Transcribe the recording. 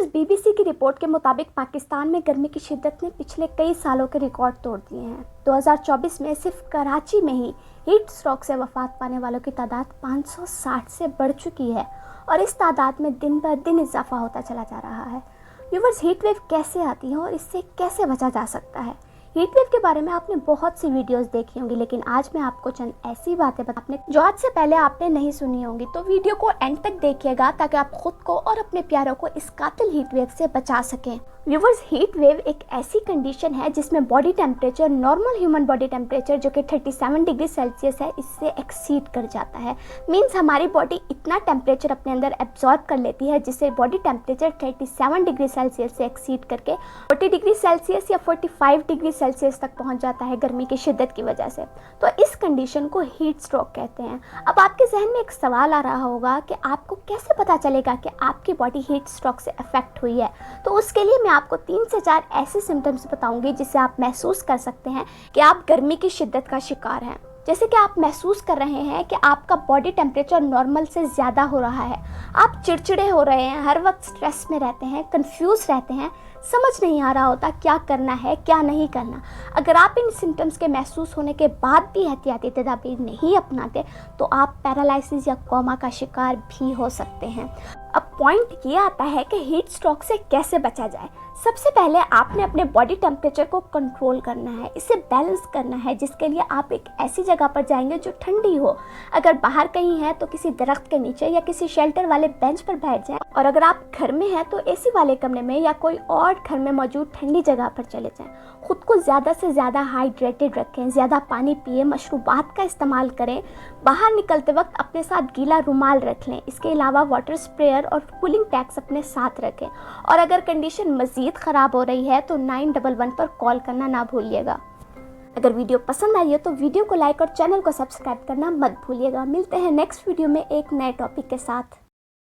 BBC की report के मुताबिक पाकिस्तान में गर्मी की शिद्दत ने पिछले कई सालों के रिकॉर्ड तोड़ दिए हैं। 2024 में सिर्फ कराची में ही हीट स्ट्रोक से वफात पाने वालों की तादाद 560 से बढ़ चुकी है और इस तादाद में दिन ब दिन इजाफा होता चला जा रहा है। व्यूवर्स, हीट वेव कैसे आती है और इससे कैसे बचा जा सकता है? हीट वेव के बारे में आपने बहुत सी वीडियोस देखी होंगी, लेकिन आज मैं आपको चंद ऐसी बातें बताने जो आज से पहले आपने नहीं सुनी होंगी। तो वीडियो को एंड तक देखिएगा ताकि आप खुद को और अपने प्यारों को इस कातिल हीट वेव से बचा सकें। व्यूवर्स, हीट वेव एक ऐसी कंडीशन है जिसमें body temperature normal human body temperature जो कि 37 डिग्री सेल्सियस है, इससे एक्सीड कर जाता है। मीन्स हमारी बॉडी इतना टेम्परेचर अपने अंदर एब्जॉर्ब कर लेती है जिससे बॉडी टेम्परेचर 37 डिग्री सेल्सियस से एक्सीड करके 40 डिग्री सेल्सियस या 45 डिग्री सेल्सियस तक पहुंच जाता है गर्मी की शिद्दत की वजह से। तो इस कंडीशन को हीट स्ट्रोक कहते हैं। अब आपके जहन में एक सवाल आ रहा होगा कि आपको कैसे पता चलेगा कि आपकी बॉडी हीट स्ट्रोक से अफेक्ट हुई है। तो उसके लिए मैं आपको 3 से 4 ऐसे सिम्टम्स बताऊंगी जिससे आप महसूस कर सकते हैं कि आप गर्मी की शिद्दत का शिकार हैं। जैसे कि आप महसूस कर रहे हैं कि आपका बॉडी टेम्परेचर नॉर्मल से ज़्यादा हो रहा है, आप चिड़चिड़े हो रहे हैं, हर वक्त स्ट्रेस में रहते हैं, कंफ्यूज रहते हैं, समझ नहीं आ रहा होता क्या करना है क्या नहीं करना। अगर आप इन सिम्टम्स के महसूस होने के बाद भी एहतियाती तदाबीर नहीं अपनाते तो आप पैरालिसिस या कोमा का शिकार भी हो सकते हैं। अब पॉइंट ये आता है कि हीट स्ट्रोक से कैसे बचा जाए। सबसे पहले आपने अपने बॉडी टेम्परेचर को कंट्रोल करना है, इसे बैलेंस करना है, जिसके लिए आप एक ऐसी जगह पर जाएंगे जो ठंडी हो। अगर बाहर कहीं है तो किसी दरख्त के नीचे या किसी शेल्टर वाले बेंच पर बैठ जाएं, और अगर आप घर में हैं तो एसी वाले कमरे में या कोई और घर में मौजूद ठंडी जगह पर चले जाएं। खुद को ज़्यादा से ज़्यादा हाइड्रेटेड रखें, ज़्यादा पानी पिए, मशरूबात का इस्तेमाल करें, बाहर निकलते वक्त अपने साथ गीला रुमाल रख लें। इसके अलावा वाटर स्प्रेयर और कूलिंग पैक्स अपने साथ रखें, और अगर कंडीशन मज़ीद ख़राब हो रही है तो 911 पर कॉल करना ना भूलिएगा। अगर वीडियो पसंद आई है तो वीडियो को लाइक और चैनल को सब्सक्राइब करना मत भूलिएगा। मिलते हैं नेक्स्ट वीडियो में एक नए टॉपिक के साथ।